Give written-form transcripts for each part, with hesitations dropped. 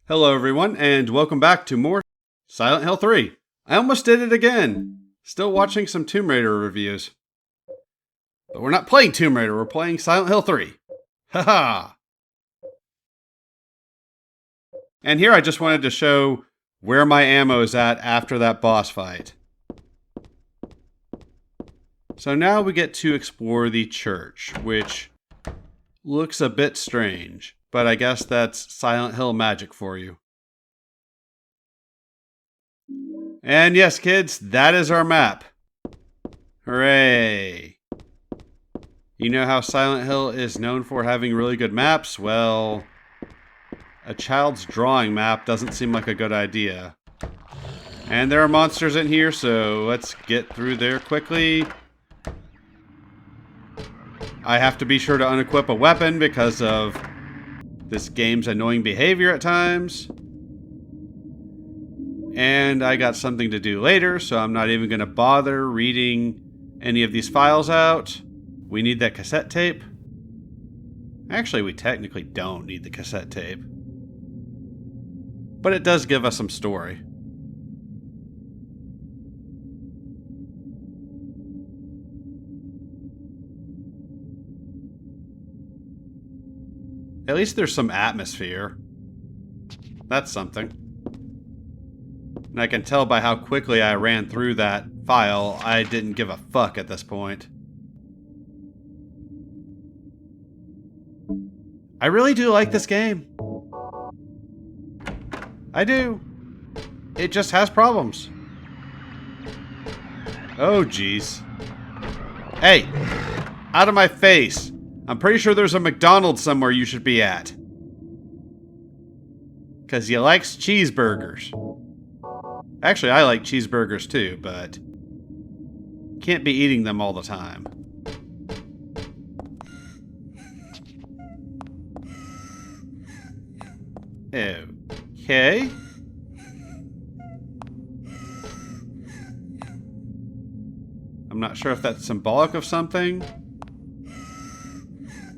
Hello everyone, and welcome back to more Silent Hill 3. I almost did it again. Still watching some Tomb Raider reviews. But we're not playing Tomb Raider, we're playing Silent Hill 3. Haha! And here I just wanted to show where my ammo is at after that boss fight. So now we get to explore the church, which looks a bit strange. But I guess that's Silent Hill magic for you. And yes, kids, that is our map. Hooray! You know how Silent Hill is known for having really good maps? Well, a child's drawing map doesn't seem like a good idea. And there are monsters in here, so let's get through there quickly. I have to be sure to unequip a weapon because of this game's annoying behavior at times. And I got something to do later, so I'm not even going to bother reading any of these files out. We need that cassette tape. Actually, we technically don't need the cassette tape. But it does give us some story. At least there's some atmosphere. That's something. And I can tell by how quickly I ran through that file, I didn't give a fuck at this point. I really do like this game. I do. It just has problems. Oh, jeez. Hey! Out of my face! I'm pretty sure there's a McDonald's somewhere you should be at. 'Cause you likes cheeseburgers. Actually, I like cheeseburgers too, but can't be eating them all the time. Okay. I'm not sure if that's symbolic of something.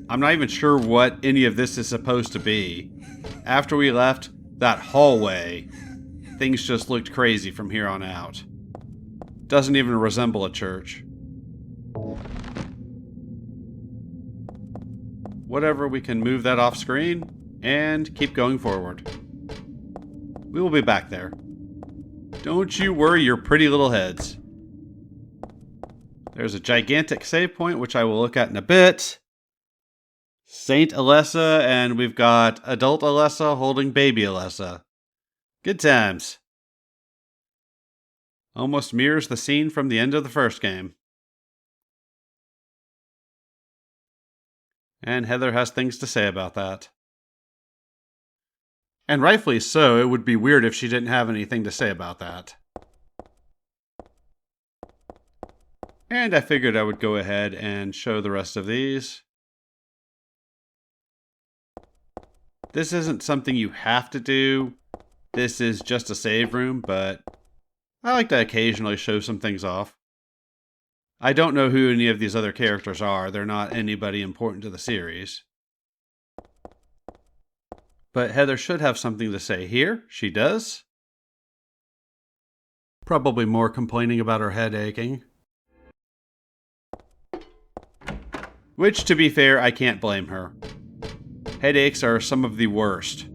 I'm not even sure what any of this is supposed to be. After we left that hallway, things just looked crazy from here on out. Doesn't even resemble a church. Whatever, we can move that off screen and keep going forward. We will be back there. Don't you worry your pretty little heads. There's a gigantic save point, which I will look at in a bit. Saint Alessa, and we've got adult Alessa holding baby Alessa. Good times. Almost mirrors the scene from the end of the first game. And Heather has things to say about that. And rightfully so, it would be weird if she didn't have anything to say about that. And I figured I would go ahead and show the rest of these. This isn't something you have to do. This is just a save room, but I like to occasionally show some things off. I don't know who any of these other characters are. They're not anybody important to the series. But Heather should have something to say here. She does. Probably more complaining about her head aching. Which, to be fair, I can't blame her. Headaches are some of the worst.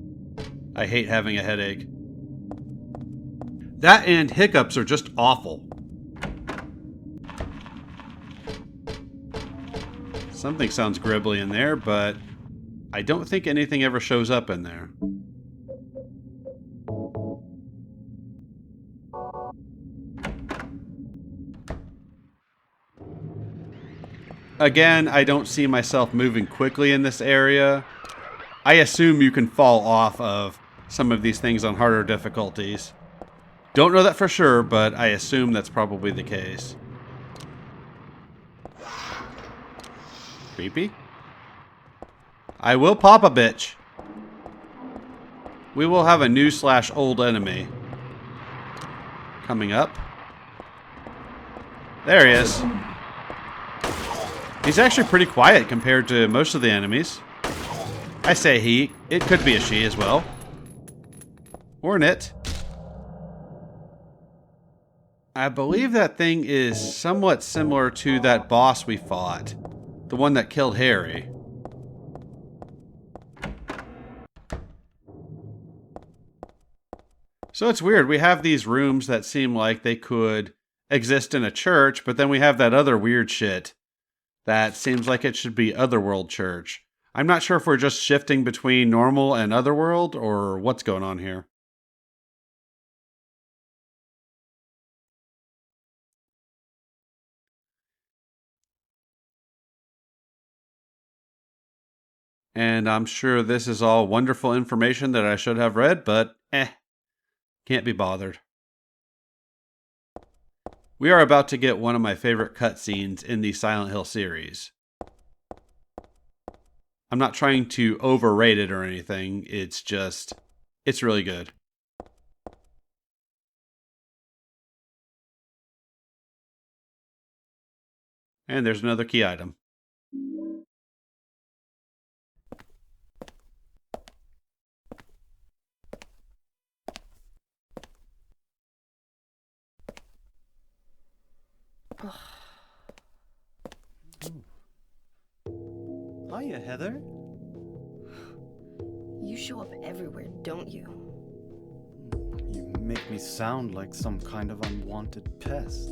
I hate having a headache. That and hiccups are just awful. Something sounds gribbly in there, but I don't think anything ever shows up in there. Again, I don't see myself moving quickly in this area. I assume you can fall off of some of these things on harder difficulties. Don't know that for sure, but I assume that's probably the case. Creepy. I will pop a bitch. We will have a new / old enemy coming up. There he is. He's actually pretty quiet compared to most of the enemies. I say he. It could be a she as well. Hornet. I believe that thing is somewhat similar to that boss we fought. The one that killed Harry. So it's weird. We have these rooms that seem like they could exist in a church, but then we have that other weird shit that seems like it should be Otherworld Church. I'm not sure if we're just shifting between normal and Otherworld or what's going on here. And I'm sure this is all wonderful information that I should have read, but can't be bothered. We are about to get one of my favorite cutscenes in the Silent Hill series. I'm not trying to overrate it or anything, it's really good. And there's another key item. Hiya, Heather. You show up everywhere, don't you? You make me sound like some kind of unwanted pest.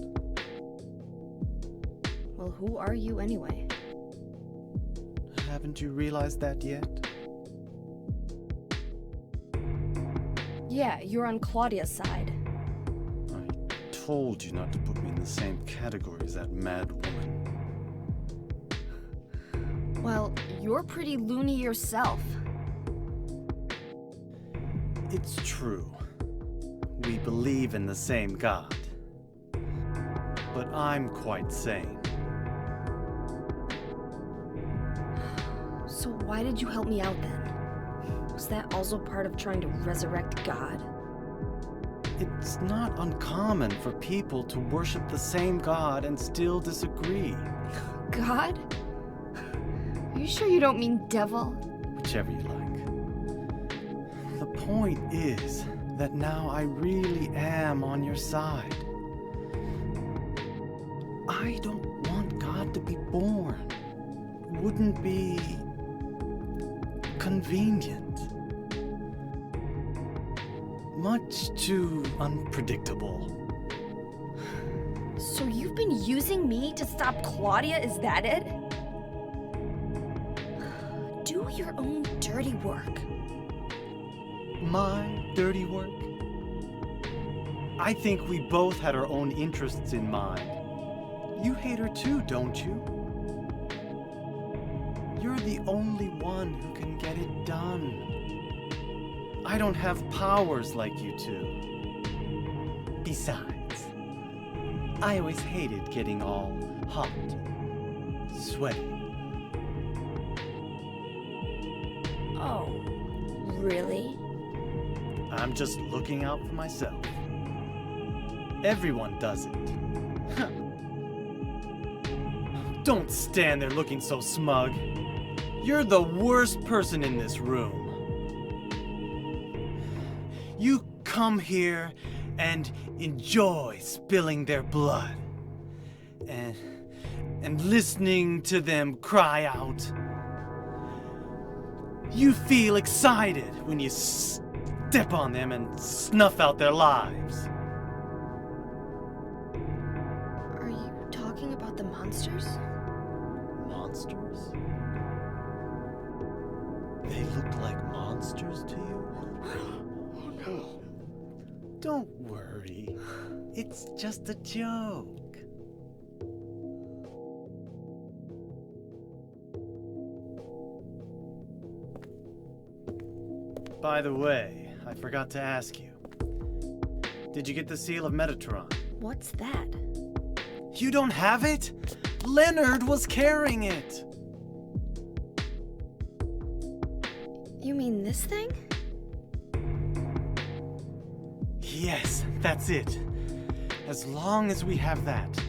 Well, who are you anyway? Haven't you realized that yet? Yeah, you're on Claudia's side. I told you not to put me in the same category as that mad woman. Well, you're pretty loony yourself. It's true. We believe in the same God. But I'm quite sane. So why did you help me out then? Was that also part of trying to resurrect God? It's not uncommon for people to worship the same God and still disagree. God? Are you sure you don't mean devil? Whichever you like. The point is that now I really am on your side. I don't want God to be born. Wouldn't be convenient. Much too unpredictable. So you've been using me to stop Claudia, is that it? Do your own dirty work. My dirty work? I think we both had our own interests in mind. You hate her too, don't you? You're the only one who can get it done. I don't have powers like you two. Besides, I always hated getting all hot, sweaty. Oh, really? I'm just looking out for myself. Everyone does it. Don't stand there looking so smug. You're the worst person in this room. You come here and enjoy spilling their blood. And listening to them cry out. You feel excited when you step on them and snuff out their lives. Are you talking about the monsters? Monsters? They look like monsters to you? Oh no. Don't worry. It's just a joke. By the way, I forgot to ask you. Did you get the Seal of Metatron? What's that? You don't have it? Leonard was carrying it. You mean this thing? Yes, that's it. As long as we have that,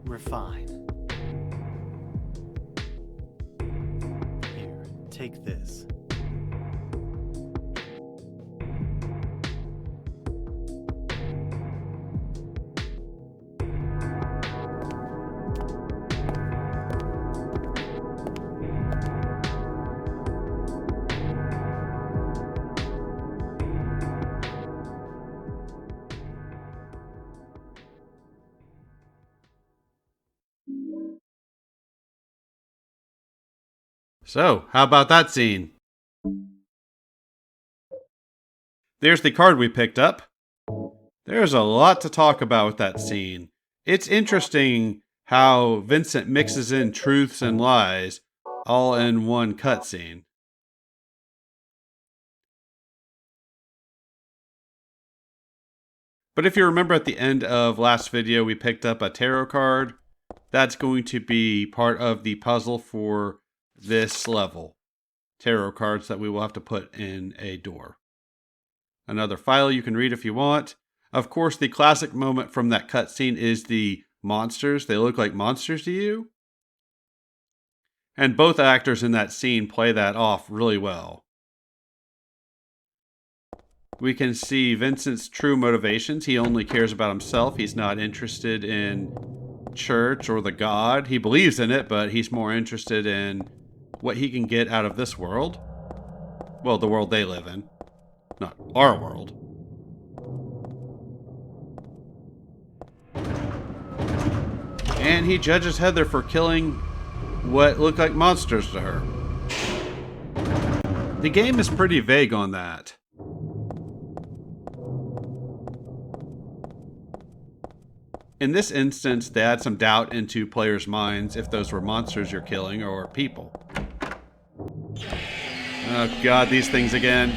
we're fine. Here, take this. So, how about that scene? There's the card we picked up. There's a lot to talk about with that scene. It's interesting how Vincent mixes in truths and lies all in one cutscene. But if you remember at the end of last video, we picked up a tarot card. That's going to be part of the puzzle for this level. Tarot cards that we will have to put in a door. Another file you can read if you want. Of course, the classic moment from that cutscene is the monsters. They look like monsters to you. And both actors in that scene play that off really well. We can see Vincent's true motivations. He only cares about himself. He's not interested in church or the God. He believes in it, but he's more interested in what he can get out of this world. Well, the world they live in. Not our world. And he judges Heather for killing what look like monsters to her. The game is pretty vague on that. In this instance, they add some doubt into players' minds if those were monsters you're killing or people. Oh god, these things again.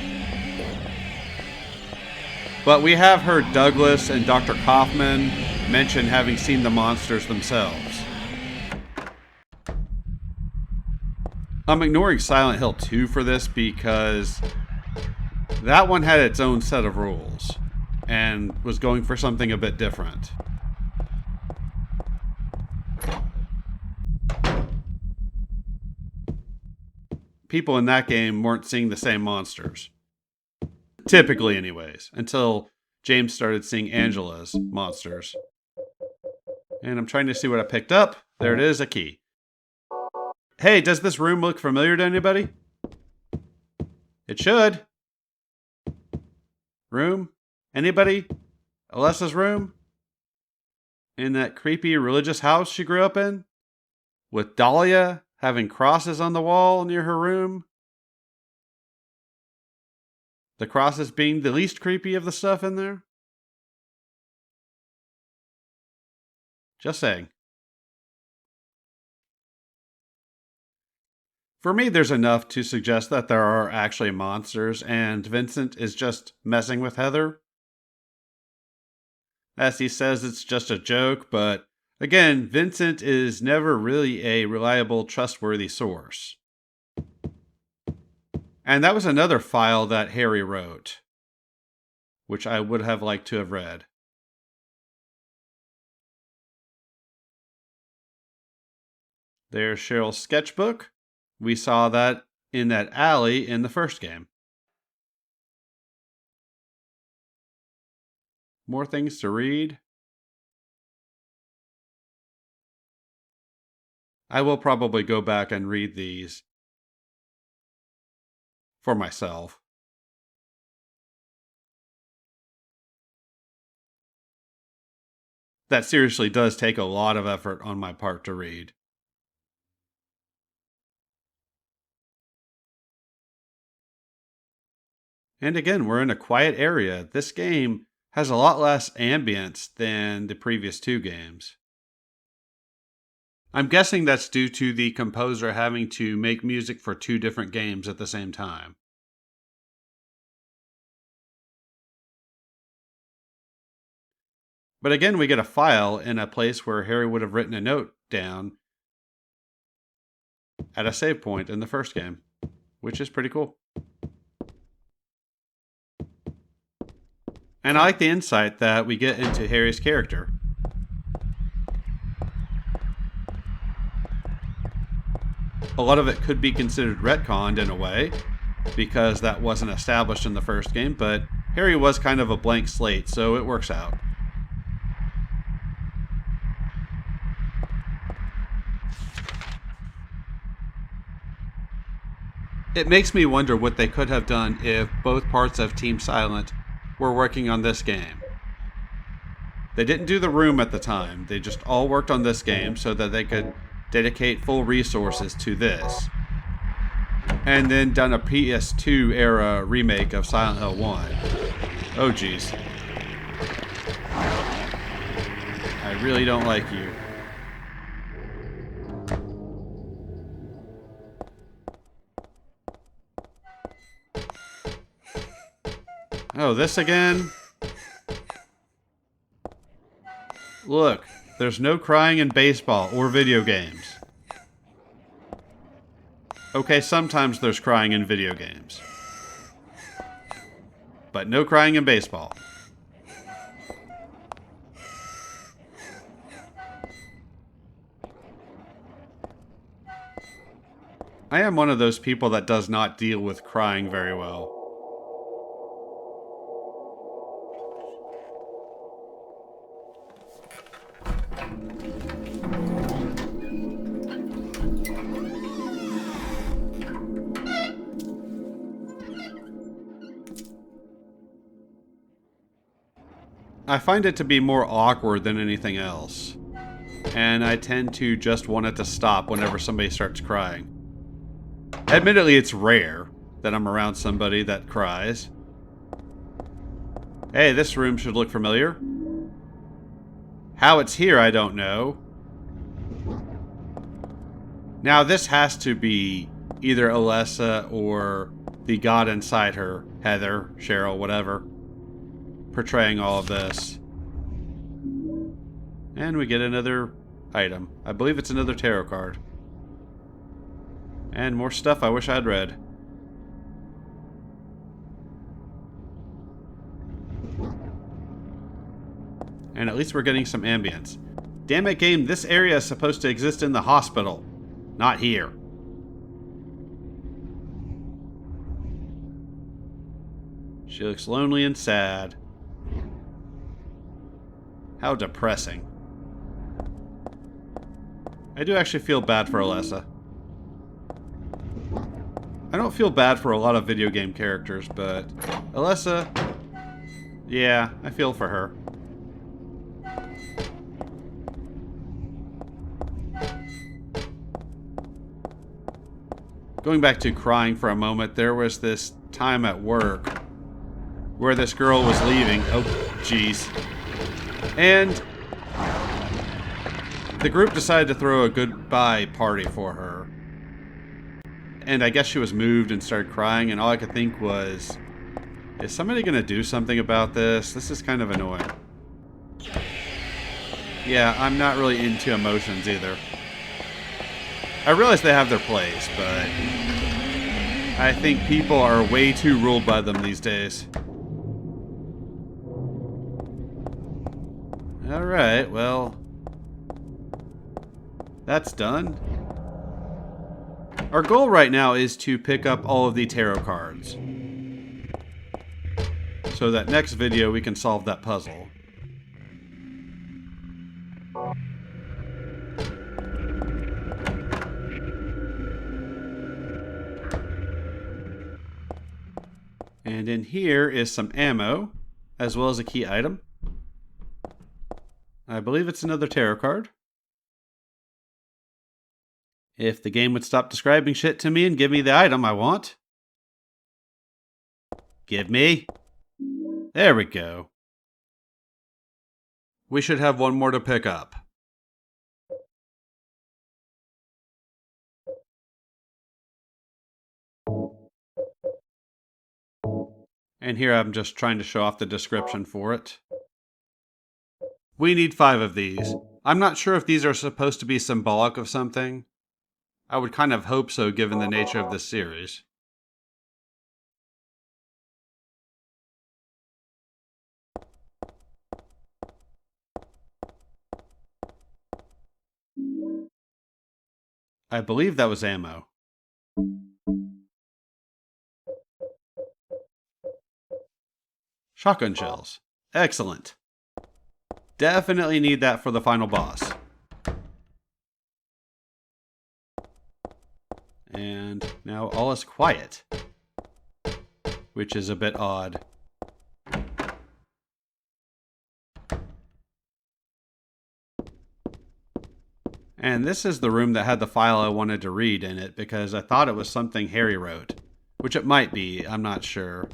But we have heard Douglas and Dr. Kaufman mention having seen the monsters themselves. I'm ignoring Silent Hill 2 for this because that one had its own set of rules and was going for something a bit different. People in that game weren't seeing the same monsters. Typically, anyways. Until James started seeing Angela's monsters. And I'm trying to see what I picked up. There it is, a key. Hey, does this room look familiar to anybody? It should. Room? Anybody? Alessa's room? In that creepy religious house she grew up in? With Dahlia having crosses on the wall near her room? The crosses being the least creepy of the stuff in there? Just saying. For me, there's enough to suggest that there are actually monsters, and Vincent is just messing with Heather. As he says, it's just a joke, but again, Vincent is never really a reliable, trustworthy source. And that was another file that Harry wrote, which I would have liked to have read. There's Cheryl's sketchbook. We saw that in that alley in the first game. More things to read. I will probably go back and read these for myself. That seriously does take a lot of effort on my part to read. And again, we're in a quiet area. This game has a lot less ambience than the previous two games. I'm guessing that's due to the composer having to make music for two different games at the same time. But again, we get a file in a place where Harry would have written a note down at a save point in the first game, which is pretty cool. And I like the insight that we get into Harry's character. A lot of it could be considered retconned in a way, because that wasn't established in the first game, but Harry was kind of a blank slate, so it works out. It makes me wonder what they could have done if both parts of Team Silent were working on this game. They didn't do the room at the time. They just all worked on this game so that they could dedicate full resources to this. and then done a PS2 era remake of Silent Hill 1. Oh geez. I really don't like you. Oh, this again? Look, there's no crying in baseball or video games. Okay, sometimes there's crying in video games. But no crying in baseball. I am one of those people that does not deal with crying very well. I find it to be more awkward than anything else. And I tend to just want it to stop whenever somebody starts crying. Admittedly, it's rare that I'm around somebody that cries. Hey, this room should look familiar. How it's here, I don't know. Now, this has to be either Alessa or the god inside her, Heather, Cheryl, whatever, portraying all of this. And we get another item. I believe it's another tarot card. And more stuff I wish I'd read. And at least we're getting some ambience. Damn it, game, this area is supposed to exist in the hospital. Not here. She looks lonely and sad. How depressing. I do actually feel bad for Alessa. I don't feel bad for a lot of video game characters, but Alessa, yeah, I feel for her. Going back to crying for a moment, there was this time at work where this girl was leaving. Oh, jeez. And the group decided to throw a goodbye party for her. And I guess she was moved and started crying, and all I could think was, is somebody going to do something about this? This is kind of annoying. Yeah, I'm not really into emotions either. I realize they have their place, but I think people are way too ruled by them these days. Alright, well, that's done. Our goal right now is to pick up all of the tarot cards, so that next video we can solve that puzzle. And in here is some ammo, as well as a key item. I believe it's another tarot card. If the game would stop describing shit to me and give me the item I want. Give me. There we go. We should have one more to pick up. And here I'm just trying to show off the description for it. We need 5 of these. I'm not sure if these are supposed to be symbolic of something. I would kind of hope so given the nature of this series. I believe that was ammo. Shotgun shells. Excellent. Definitely need that for the final boss. And now all is quiet, which is a bit odd. And this is the room that had the file I wanted to read in it because I thought it was something Harry wrote. Which it might be, I'm not sure.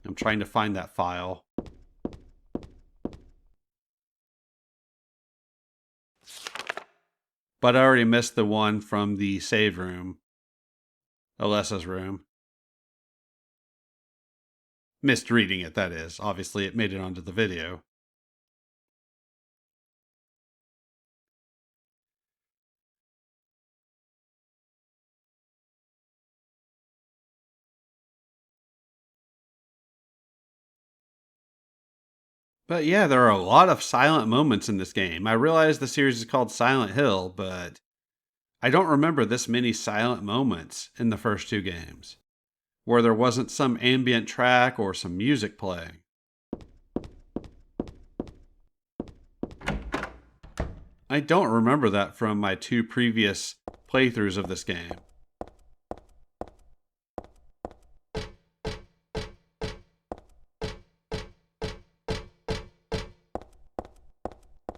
I'm trying to find that file. But I already missed the one from the save room. Alessa's room. Missed reading it, that is. Obviously, it made it onto the video. But yeah, there are a lot of silent moments in this game. I realize the series is called Silent Hill, but I don't remember this many silent moments in the first two games, where there wasn't some ambient track or some music playing. I don't remember that from my two previous playthroughs of this game.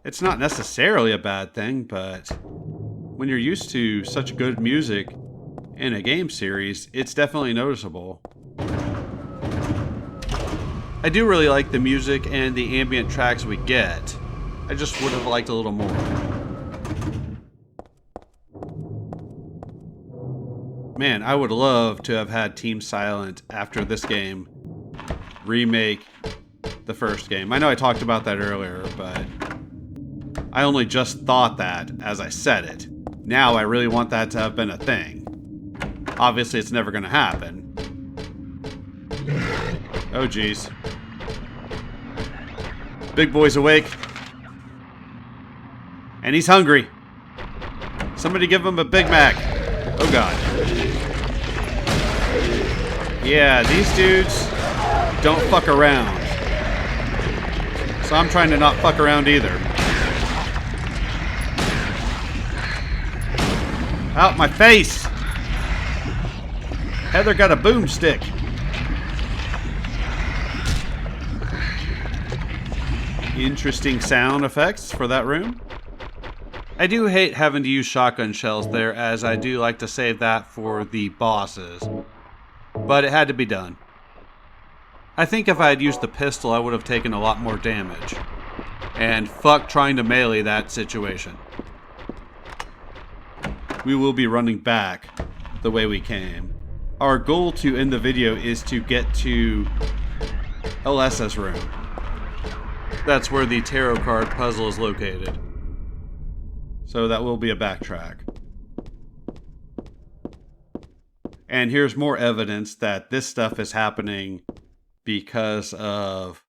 It's not necessarily a bad thing, but when you're used to such good music in a game series, it's definitely noticeable. I do really like the music and the ambient tracks we get. I just would have liked a little more. Man, I would love to have had Team Silent after this game remake the first game. I know I talked about that earlier, but I only just thought that as I said it. Now I really want that to have been a thing. Obviously, it's never going to happen. Oh, geez. Big boy's awake. And he's hungry. Somebody give him a Big Mac. Oh, God. Yeah, these dudes don't fuck around. So I'm trying to not fuck around either. Out my face! Heather got a boomstick. Interesting sound effects for that room. I do hate having to use shotgun shells there, as I do like to save that for the bosses. But it had to be done. I think if I had used the pistol, I would have taken a lot more damage. And fuck trying to melee that situation. We will be running back the way we came. Our goal to end the video is to get to Alessa's room. That's where the tarot card puzzle is located. So that will be a backtrack. And here's more evidence that this stuff is happening because of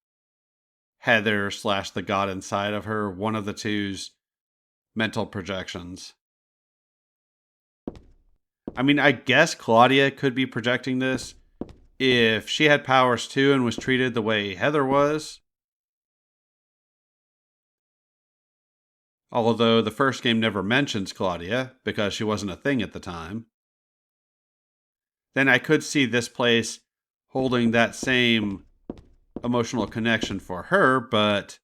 Heather / the god inside of her, one of the two's mental projections. I mean, I guess Claudia could be projecting this if she had powers too and was treated the way Heather was. Although the first game never mentions Claudia because she wasn't a thing at the time. Then I could see this place holding that same emotional connection for her, but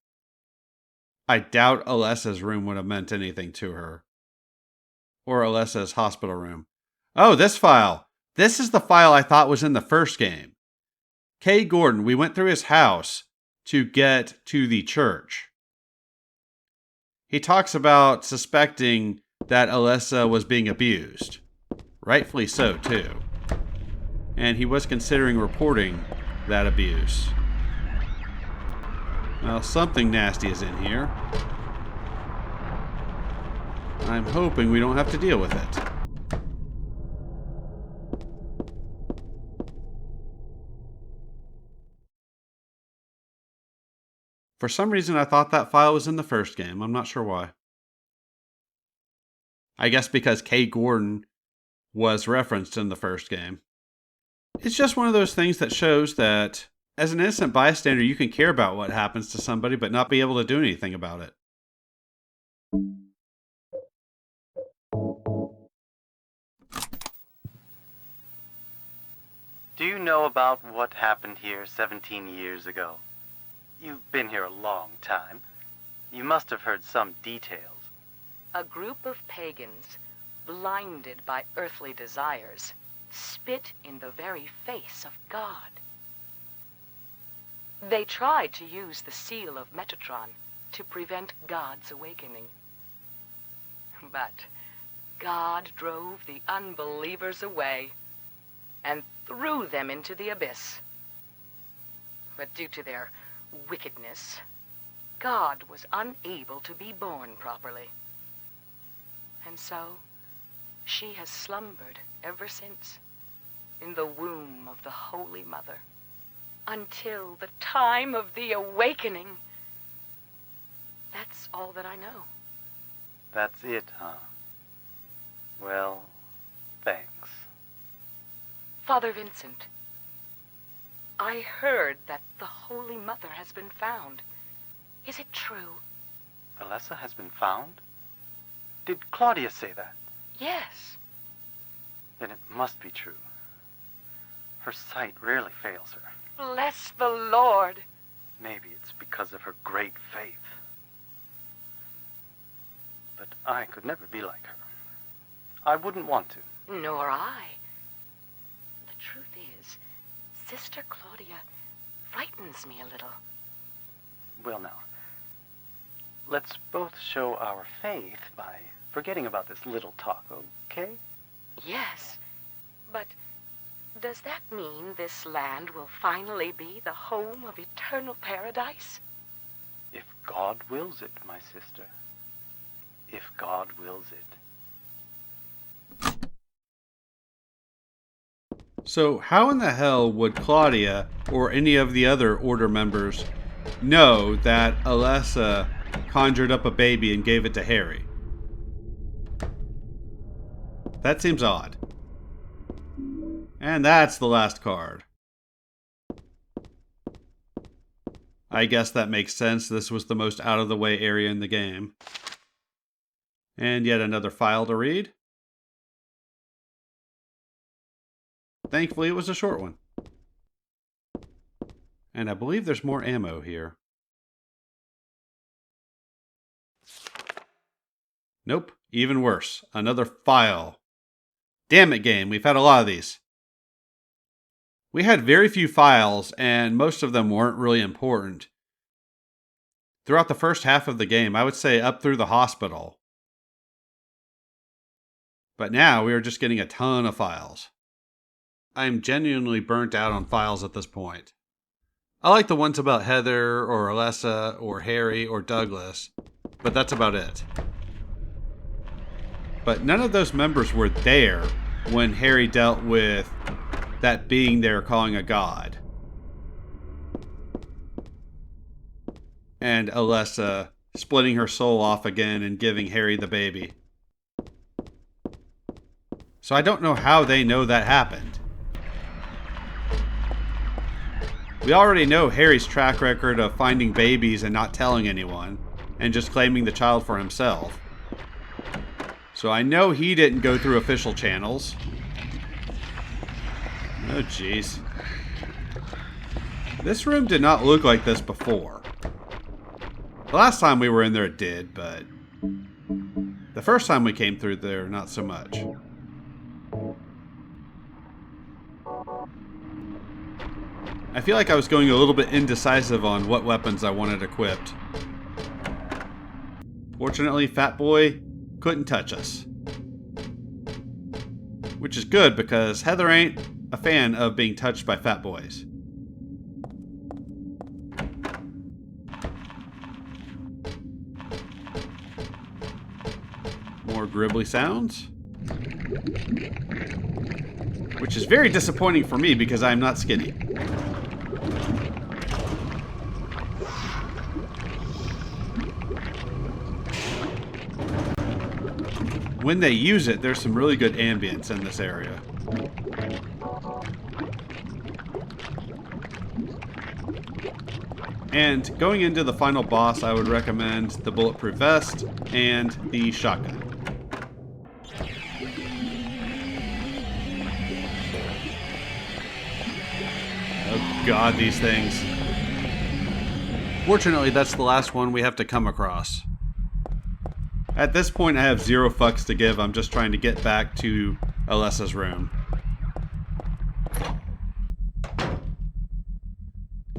I doubt Alessa's room would have meant anything to her. Or Alessa's hospital room. Oh, this file. This is the file I thought was in the first game. Kay Gordon, we went through his house to get to the church. He talks about suspecting that Alessa was being abused. Rightfully so, too. And he was considering reporting that abuse. Well, something nasty is in here. I'm hoping we don't have to deal with it. For some reason, I thought that file was in the first game. I'm not sure why. I guess because Kay Gordon was referenced in the first game. It's just one of those things that shows that as an innocent bystander, you can care about what happens to somebody, but not be able to do anything about it. Do you know about what happened here 17 years ago? You've been here a long time. You must have heard some details. A group of pagans, blinded by earthly desires, spit in the very face of God. They tried to use the seal of Metatron to prevent God's awakening. But God drove the unbelievers away and threw them into the abyss. But due to their wickedness, God was unable to be born properly. And so, she has slumbered ever since in the womb of the Holy Mother until the time of the awakening. That's all that I know. That's it, huh? Well, thanks. Father Vincent, I heard that the Holy Mother has been found. Is it true? Alessa has been found? Did Claudia say that? Yes. Then it must be true. Her sight rarely fails her. Bless the Lord. Maybe it's because of her great faith. But I could never be like her. I wouldn't want to. Nor I. The truth is, Sister Claudia frightens me a little. Well now, let's both show our faith by forgetting about this little talk, okay? Yes, but does that mean this land will finally be the home of eternal paradise? If God wills it, my sister. If God wills it. So how in the hell would Claudia or any of the other Order members know that Alessa conjured up a baby and gave it to Harry? That seems odd. And that's the last card. I guess that makes sense. This was the most out of the way area in the game. And yet another file to read. Thankfully, it was a short one. And I believe there's more ammo here. Nope, even worse. Another file. Damn it, game. We've had a lot of these. We had very few files, and most of them weren't really important. Throughout the first half of the game, I would say up through the hospital. But now we are just getting a ton of files. I'm genuinely burnt out on files at this point. I like the ones about Heather or Alessa or Harry or Douglas, but that's about it. But none of those members were there when Harry dealt with that being they're calling a god. And Alessa splitting her soul off again and giving Harry the baby. So I don't know how they know that happened. We already know Harry's track record of finding babies and not telling anyone, and just claiming the child for himself. So I know he didn't go through official channels. Oh jeez. This room did not look like this before. The last time we were in there it did, but the first time we came through there, not so much. I feel like I was going a little bit indecisive on what weapons I wanted equipped. Fortunately, Fat Boy couldn't touch us. Which is good because Heather ain't a fan of being touched by fat boys. More gribbly sounds. Which is very disappointing for me because I'm not skinny. When they use it, there's some really good ambience in this area. And going into the final boss, I would recommend the bulletproof vest and the shotgun. Oh god, these things. Fortunately, that's the last one we have to come across. At this point, I have 0 fucks to give. I'm just trying to get back to Alessa's room.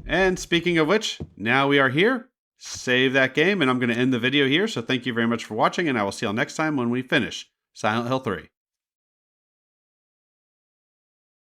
And speaking of which, now we are here. Save that game, and I'm going to end the video here. So thank you very much for watching, and I will see y'all next time when we finish Silent Hill 3.